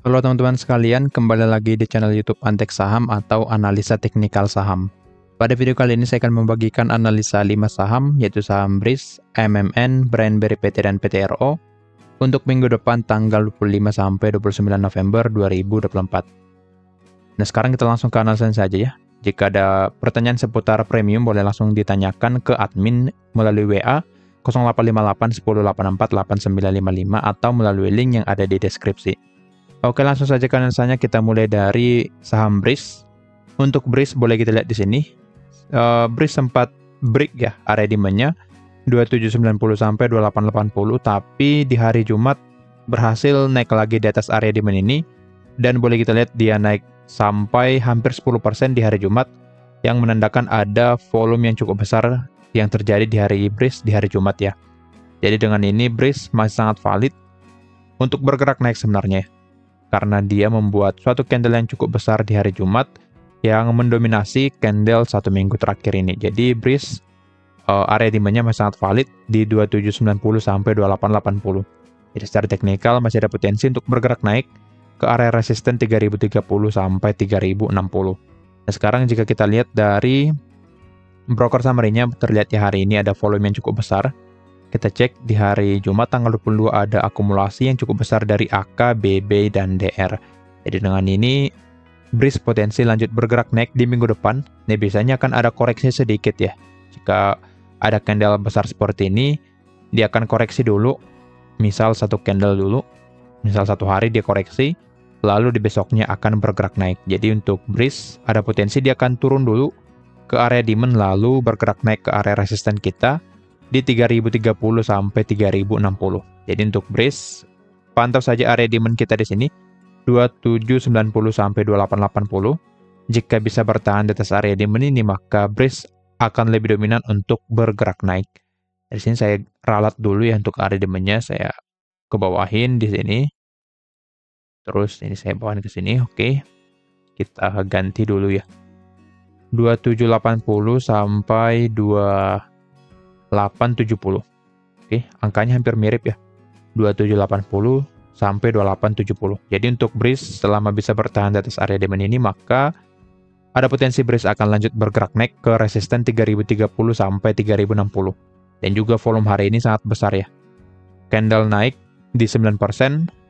Halo teman-teman sekalian, kembali lagi di channel YouTube Antek Saham atau Analisa Teknikal Saham. Pada video kali ini saya akan membagikan analisa 5 saham, yaitu saham BRIS, MMN, Brandberry PT, dan PTRO untuk minggu depan tanggal 25 sampai 29 November 2024. Nah, sekarang kita langsung ke analisa saja ya. Jika ada pertanyaan seputar premium, boleh langsung ditanyakan ke admin melalui WA 0858 1084 8955 atau melalui link yang ada di deskripsi. Oke, langsung saja ke analisanya. Kita mulai dari saham BRIS. Untuk BRIS boleh kita lihat di sini. BRIS sempat break ya area demand-nya 2790 sampai 2880, tapi di hari Jumat berhasil naik lagi di atas area demand ini, dan boleh kita lihat dia naik sampai hampir 10% di hari Jumat, yang menandakan ada volume yang cukup besar yang terjadi di hari BRIS di hari Jumat ya. Jadi dengan ini BRIS masih sangat valid untuk bergerak naik sebenarnya, karena dia membuat suatu candle yang cukup besar di hari Jumat yang mendominasi candle satu minggu terakhir ini. Jadi BRIS area demand-nya masih sangat valid di 2790 sampai 2880. Jadi secara teknikal masih ada potensi untuk bergerak naik ke area resisten 3030 sampai 3060. Nah, sekarang jika kita lihat dari broker summary-nya, terlihat ya hari ini ada volume yang cukup besar. Kita cek di hari Jumat tanggal 22 ada akumulasi yang cukup besar dari AK, BB, dan DR. Jadi dengan ini, BRIS potensi lanjut bergerak naik di minggu depan. Nah, biasanya akan ada koreksi sedikit ya. Jika ada candle besar seperti ini, dia akan koreksi dulu. Misal satu candle dulu, misal satu hari dia koreksi, lalu di besoknya akan bergerak naik. Jadi untuk BRIS, ada potensi dia akan turun dulu ke area demand, lalu bergerak naik ke area resisten kita di 3030 sampai 3060. Jadi untuk BRIS, pantau saja area demand kita di sini 2790 sampai 2880. Jika bisa bertahan di atas area demand ini, maka BRIS akan lebih dominan untuk bergerak naik. Dari sini saya ralat dulu ya untuk area demand-nya, saya kebawahin di sini. Terus ini saya bawain ke sini, oke. Kita ganti dulu ya. 2780 sampai 2870. Oke, angkanya hampir mirip ya. 2780 sampai 2870. Jadi untuk BRIS selama bisa bertahan di atas area demand ini, maka ada potensi BRIS akan lanjut bergerak naik ke resisten 3030 sampai 3060. Dan juga volume hari ini sangat besar ya. Candle naik di 9%,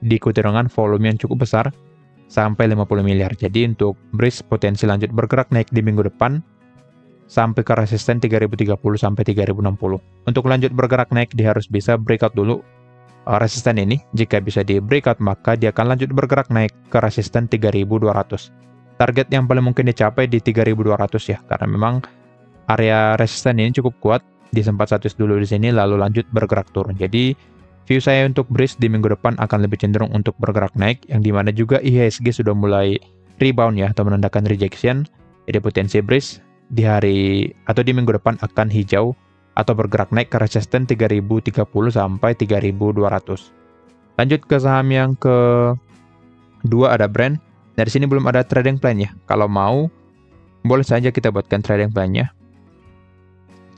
diikuti dengan volume yang cukup besar sampai 50 miliar. Jadi untuk BRIS potensi lanjut bergerak naik di minggu depan sampai ke resisten 3030 sampai 3060. Untuk lanjut bergerak naik, dia harus bisa breakout dulu resisten ini. Jika bisa di breakout, maka dia akan lanjut bergerak naik ke resisten 3200. Target yang paling mungkin dicapai di 3200 ya, karena memang area resisten ini cukup kuat. Disempat status dulu di sini, lalu lanjut bergerak turun. Jadi view saya untuk BRIS di minggu depan akan lebih cenderung untuk bergerak naik, yang dimana juga IHSG sudah mulai rebound ya, atau menandakan rejection. Jadi potensi BRIS di hari atau di minggu depan akan hijau atau bergerak naik ke resisten 3030 sampai 3200. Lanjut ke saham yang kedua, ada Brand. Dari sini belum ada trading plan ya. Kalau mau, boleh saja kita buatkan trading plan-nya.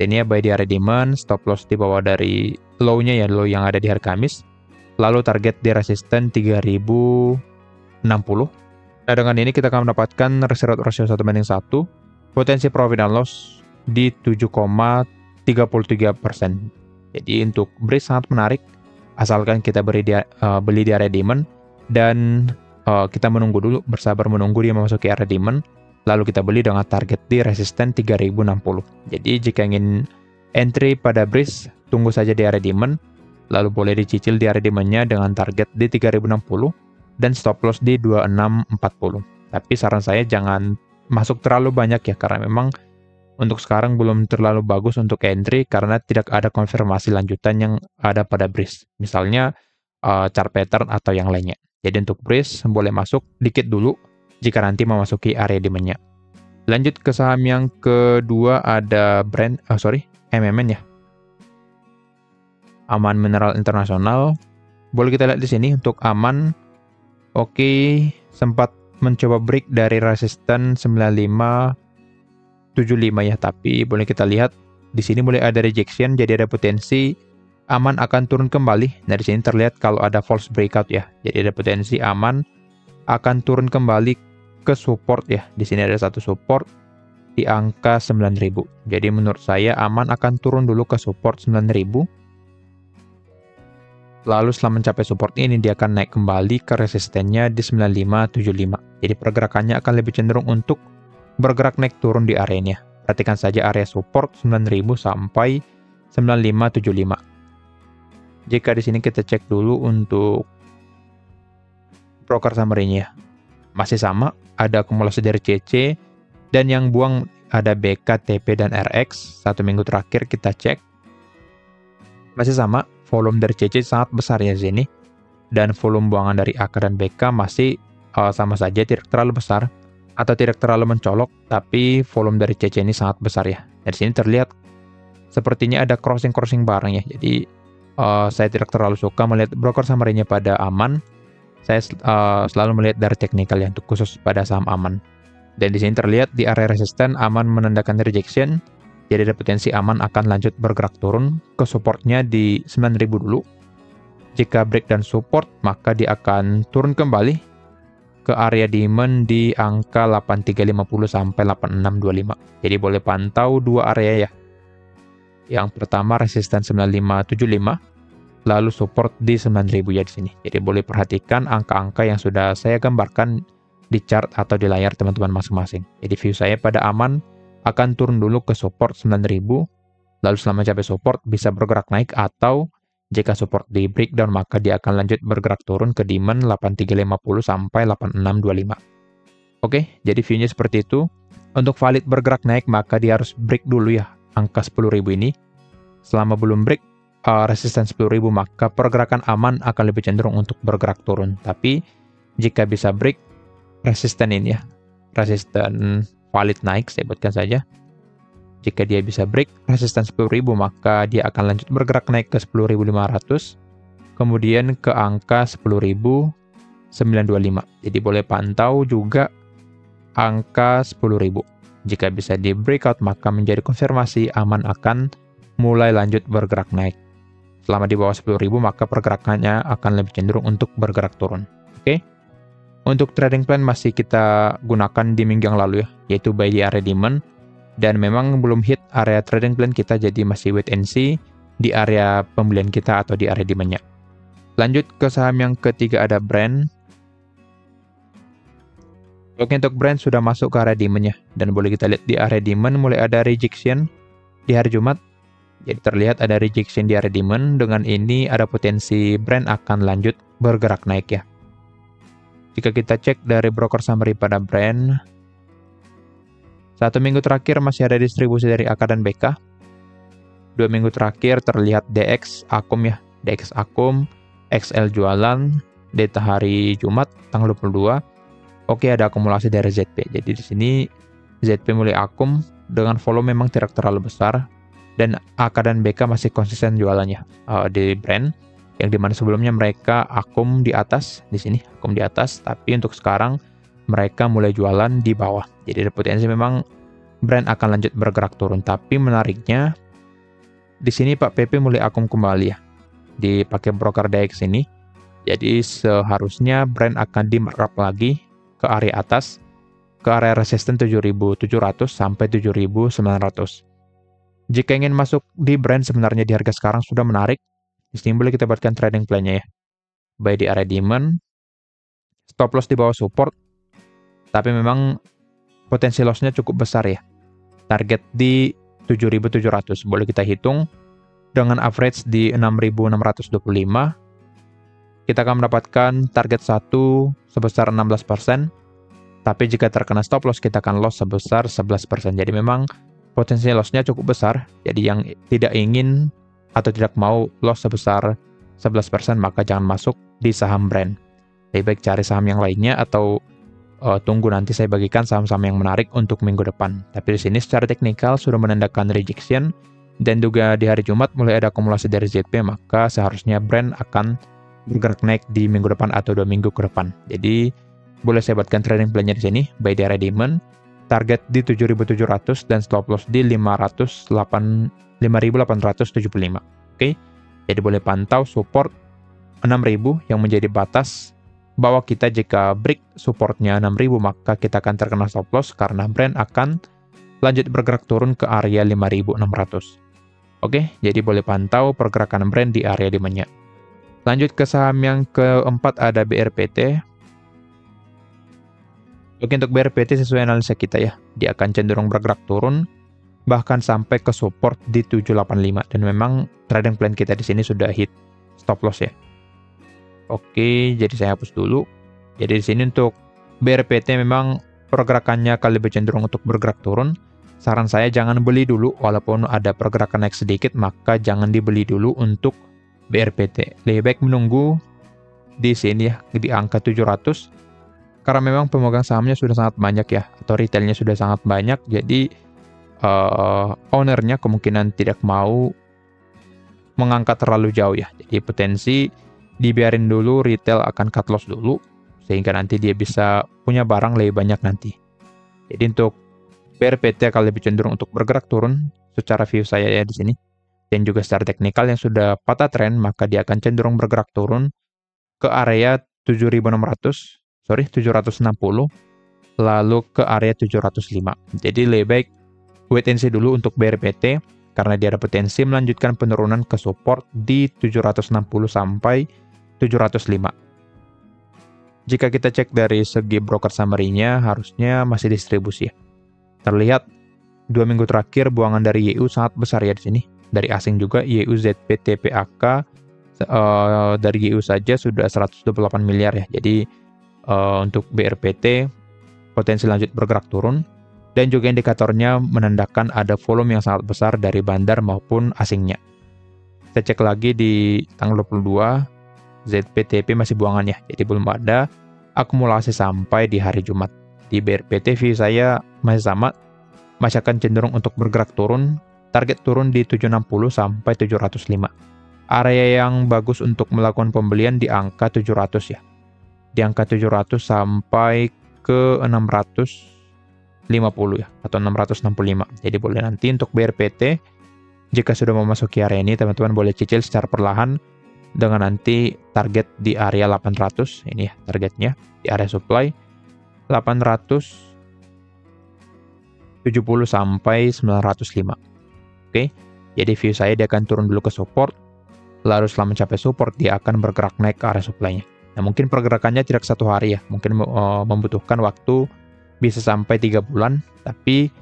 Ini ya, buy di area demand, stop loss di bawah dari low-nya ya, low yang ada di hari Kamis. Lalu target di resisten 3060. Nah, dengan ini kita akan mendapatkan risk reward ratio 1:1. Potensi profit and loss di 7,33%. Jadi untuk BRIS sangat menarik, asalkan kita beli di area demand, dan kita menunggu dulu, bersabar menunggu dia memasuki area demand, lalu kita beli dengan target di resisten 3060. Jadi jika ingin entry pada BRIS, tunggu saja di area demand, lalu boleh dicicil di area demand-nya dengan target di 3060 dan stop loss di 2640. Tapi saran saya jangan masuk terlalu banyak ya, karena memang untuk sekarang belum terlalu bagus untuk entry karena tidak ada konfirmasi lanjutan yang ada pada BRIS. Misalnya chart pattern atau yang lainnya. Jadi untuk BRIS boleh masuk dikit dulu jika nanti memasuki area demand-nya. Lanjut ke saham yang kedua, ada MMN ya. Aman Mineral Internasional. Boleh kita lihat di sini untuk Aman. Oke, sempat mencoba break dari resisten 9575 ya, tapi boleh kita lihat di sini mulai ada rejection, jadi ada potensi Aman akan turun kembali. Nah, di sini terlihat kalau ada false breakout ya. Jadi ada potensi Aman akan turun kembali ke support ya. Di sini ada satu support di angka 9.000. Jadi menurut saya aman akan turun dulu ke support 9.000. Lalu setelah mencapai support ini, dia akan naik kembali ke resistennya di 9575. Jadi pergerakannya akan lebih cenderung untuk bergerak naik turun di area ini. Perhatikan saja area support 9.000 sampai 9575. Jika di sini kita cek dulu untuk broker summary-nya. Masih sama, ada akumulasi dari CC, dan yang buang ada BK, TP, dan RX. 1 minggu terakhir kita cek. Masih sama, volume dari CC sangat besar ya di sini. Dan volume buangan dari AK dan BK masih sama saja, tidak terlalu besar atau tidak terlalu mencolok, tapi volume dari CC ini sangat besar ya. Dari sini terlihat sepertinya ada crossing-crossing bareng ya. Jadi saya tidak terlalu suka melihat broker summary-nya pada aman. Saya selalu melihat dari teknikal ya, untuk khusus pada saham aman. Dan di sini terlihat di area resisten aman menandakan rejection. Jadi ada potensi aman akan lanjut bergerak turun ke supportnya di 9.000 dulu. Jika break dan support, maka dia akan turun kembali ke area demand di angka 8350 sampai 8625. Jadi boleh pantau dua area ya. Yang pertama resisten 9575, lalu support di 9.000 ya di sini. Jadi boleh perhatikan angka-angka yang sudah saya gambarkan di chart atau di layar teman-teman masing-masing. Jadi view saya pada aman akan turun dulu ke support 9.000, lalu setelah mencapai support bisa bergerak naik, atau jika support di breakdown maka dia akan lanjut bergerak turun ke demand 8350 sampai 8625. Oke, jadi view-nya seperti itu. Untuk valid bergerak naik maka dia harus break dulu ya angka 10.000 ini. Selama belum break resisten 10.000 maka pergerakan aman akan lebih cenderung untuk bergerak turun. Tapi jika bisa break resisten ini ya, resisten valid naik, saya buatkan saja. Jika dia bisa break resisten 10.000 maka dia akan lanjut bergerak naik ke 10.500, kemudian ke angka 10.925. Jadi boleh pantau juga angka 10.000. Jika bisa di breakout maka menjadi konfirmasi aman akan mulai lanjut bergerak naik. Selama di bawah 10.000 maka pergerakannya akan lebih cenderung untuk bergerak turun. Oke. Untuk trading plan masih kita gunakan di minggu yang lalu ya, yaitu buy di area demand. Dan memang belum hit area trading plan kita, jadi masih wait and see di area pembelian kita atau di area demand-nya. Lanjut ke saham yang ketiga, ada Brand. Oke, untuk Brand sudah masuk ke area demand-nya. Dan boleh kita lihat di area demand mulai ada rejection di hari Jumat. Jadi terlihat ada rejection di area demand. Dengan ini ada potensi Brand akan lanjut bergerak naik ya. Jika kita cek dari broker summary pada Brand, 1 minggu terakhir masih ada distribusi dari AK dan BK. 2 minggu terakhir terlihat DX Akum ya, DX Akum, XL jualan, data hari Jumat tanggal 22. Oke, ada akumulasi dari ZP. Jadi di sini ZP mulai Akum dengan volume memang tidak terlalu besar, dan AK dan BK masih konsisten jualannya di Brand. Yang dimana sebelumnya mereka akum di atas, di sini akum di atas, tapi untuk sekarang mereka mulai jualan di bawah. Jadi ada potensi memang Brand akan lanjut bergerak turun. Tapi menariknya di sini Pak PP mulai akum kembali ya, dipakai broker DX ini. Jadi seharusnya Brand akan di markup lagi ke area atas, ke area resisten 7.700 sampai 7.900. Jika ingin masuk di Brand sebenarnya di harga sekarang sudah menarik. Di sini boleh kita buatkan trading plan-nya ya. Buy di area demand, stop loss di bawah support, tapi memang potensi loss-nya cukup besar ya. Target di 7.700, boleh kita hitung dengan average di 6.625. Kita akan mendapatkan target 1 sebesar 16%, tapi jika terkena stop loss kita akan loss sebesar 11%. Jadi memang potensi loss-nya cukup besar. Jadi yang tidak ingin atau tidak mau loss sebesar 11% maka jangan masuk di saham Brand. Lebih baik cari saham yang lainnya atau tunggu nanti saya bagikan saham-saham yang menarik untuk minggu depan. Tapi di sini secara teknikal sudah menandakan rejection, dan juga di hari Jumat mulai ada akumulasi dari ZP, maka seharusnya Brand akan bergerak naik di minggu depan atau 2 minggu ke depan. Jadi boleh saya buatkan trading plan-nya di sini, buy di area demand, target di 7.700 dan stop loss di 5.875. Oke. Jadi boleh pantau support 6.000 yang menjadi batas bahwa kita jika break supportnya 6.000 maka kita akan terkena stop loss karena Brent akan lanjut bergerak turun ke area 5.600. Oke, jadi boleh pantau pergerakan Brent di area dimanya. Lanjut ke saham yang keempat ada BRPT. Oke, untuk BRPT sesuai analisa kita ya, dia akan cenderung bergerak turun bahkan sampai ke support di 785 dan memang trading plan kita di sini sudah hit stop loss ya. Oke, jadi saya hapus dulu. Jadi di sini untuk BRPT memang pergerakannya akan lebih cenderung untuk bergerak turun. Saran saya jangan beli dulu, walaupun ada pergerakan naik sedikit, maka jangan dibeli dulu untuk BRPT. Lebih baik menunggu di sini ya, di angka 700. Karena memang pemegang sahamnya sudah sangat banyak ya, atau retailnya sudah sangat banyak, jadi ownernya kemungkinan tidak mau mengangkat terlalu jauh ya. Jadi potensi dibiarin dulu, retail akan cut loss dulu, sehingga nanti dia bisa punya barang lebih banyak nanti. Jadi untuk BRPT akan lebih cenderung untuk bergerak turun secara view saya ya di sini. Dan juga secara teknikal yang sudah patah tren, maka dia akan cenderung bergerak turun ke area 760, lalu ke area 705. Jadi lebih baik wait and see dulu untuk BRPT, karena dia ada potensi melanjutkan penurunan ke support di 760 sampai 705. Jika kita cek dari segi broker summary-nya, harusnya masih distribusi ya. Terlihat 2 minggu terakhir buangan dari YU sangat besar ya di sini. Dari asing juga, YU ZPTPAK dari YU saja sudah 128 miliar ya. Jadi untuk BRPT potensi lanjut bergerak turun. Dan juga indikatornya menandakan ada volume yang sangat besar dari bandar maupun asingnya. Kita cek lagi di tanggal 22, ZPTP masih buangan ya, jadi belum ada akumulasi sampai di hari Jumat. Di BRPT view saya masih sama, masih akan cenderung untuk bergerak turun, target turun di 760 sampai 705. Area yang bagus untuk melakukan pembelian di angka 700 ya. Di angka 700 sampai ke 650 ya, atau 665. Jadi boleh nanti untuk BRPT, jika sudah memasuki area ini, teman-teman boleh cicil secara perlahan dengan nanti target di area 800. Ini ya targetnya, di area supply 870 sampai 905. Oke, jadi view saya dia akan turun dulu ke support, lalu setelah mencapai support dia akan bergerak naik ke area supply-nya. Nah, mungkin pergerakannya tidak 1 hari ya, mungkin membutuhkan waktu bisa sampai 3 bulan, tapi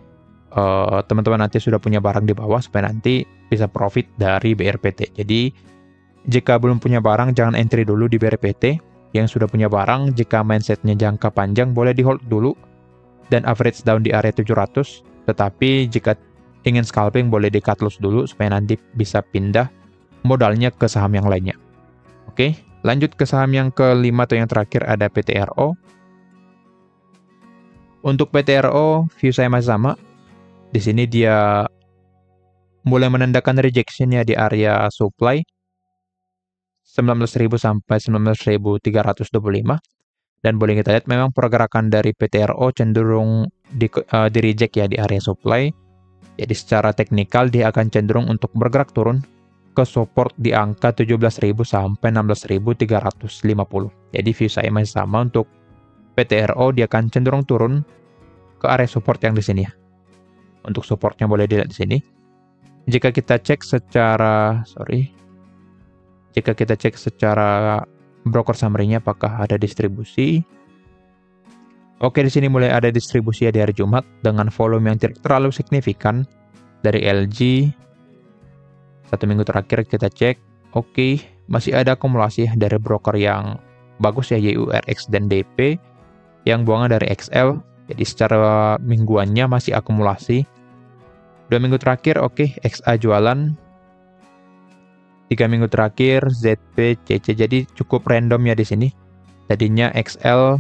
teman-teman nanti sudah punya barang di bawah supaya nanti bisa profit dari BRPT. Jadi jika belum punya barang, jangan entry dulu di BRPT. Yang sudah punya barang, jika mindsetnya jangka panjang, boleh di hold dulu dan average down di area 700. Tetapi jika ingin scalping, boleh di cut loss dulu supaya nanti bisa pindah modalnya ke saham yang lainnya. Oke, lanjut ke saham yang kelima atau yang terakhir ada PTRO. Untuk PTRO, view saya masih sama. Di sini dia mulai menandakan rejection ya di area supply 19.000 sampai 19.325. Dan boleh kita lihat memang pergerakan dari PTRO cenderung di reject ya di area supply. Jadi secara teknikal dia akan cenderung untuk bergerak turun ke support di angka 17.000 sampai 16.350. Jadi view saya masih sama untuk PTRO, dia akan cenderung turun ke area support yang di sini ya. Untuk supportnya boleh dilihat di sini. Jika kita cek secara broker summary-nya apakah ada distribusi? Oke, di sini mulai ada distribusi ya di hari Jumat dengan volume yang tidak terlalu signifikan dari LG. 1 minggu terakhir kita cek, oke, masih ada akumulasi dari broker yang bagus ya, YURX dan DP yang buangan dari XL. Jadi secara mingguannya masih akumulasi. 2 minggu terakhir oke, XA jualan. 3 minggu terakhir ZP, CC, jadi cukup random ya di sini. Tadinya XL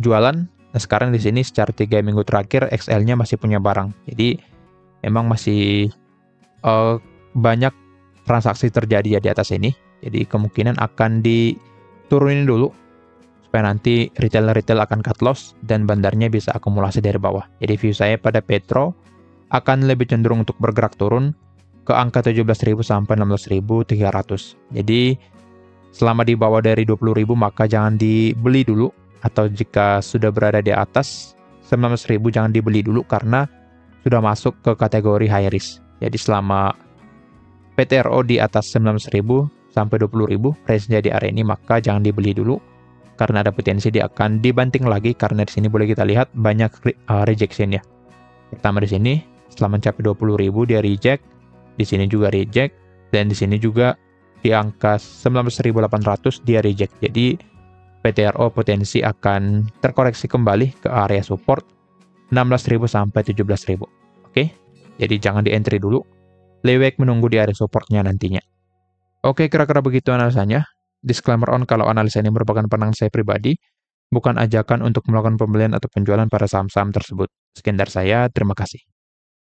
jualan, nah sekarang di sini secara 3 minggu terakhir XL-nya masih punya barang. Jadi memang masih banyak transaksi terjadi ya di atas ini. Jadi kemungkinan akan diturunin dulu supaya nanti retail akan cut loss dan bandarnya bisa akumulasi dari bawah. Jadi view saya pada Petro akan lebih cenderung untuk bergerak turun ke angka 17.000 sampai 16.300. Jadi Selama di bawah dari 20.000 maka jangan dibeli dulu, atau jika sudah berada di atas 19.000 jangan dibeli dulu karena sudah masuk ke kategori high risk. Jadi selama PTRO di atas 19.000 sampai 20.000 price-nya di area ini maka jangan dibeli dulu karena ada potensi dia akan dibanting lagi, karena di sini boleh kita lihat banyak rejection ya. Pertama di sini setelah mencapai 20.000 dia reject, di sini juga reject, dan di sini juga di angka 19.800 dia reject. Jadi PTRO potensi akan terkoreksi kembali ke area support 16.000 sampai 17.000. Oke, jadi jangan di entry dulu, lebih baik menunggu di area supportnya nantinya. Oke, kira-kira begitu analisanya. Disclaimer on, kalau analisa ini merupakan pandangan saya pribadi, bukan ajakan untuk melakukan pembelian atau penjualan pada saham-saham tersebut. Sekian dari saya, terima kasih.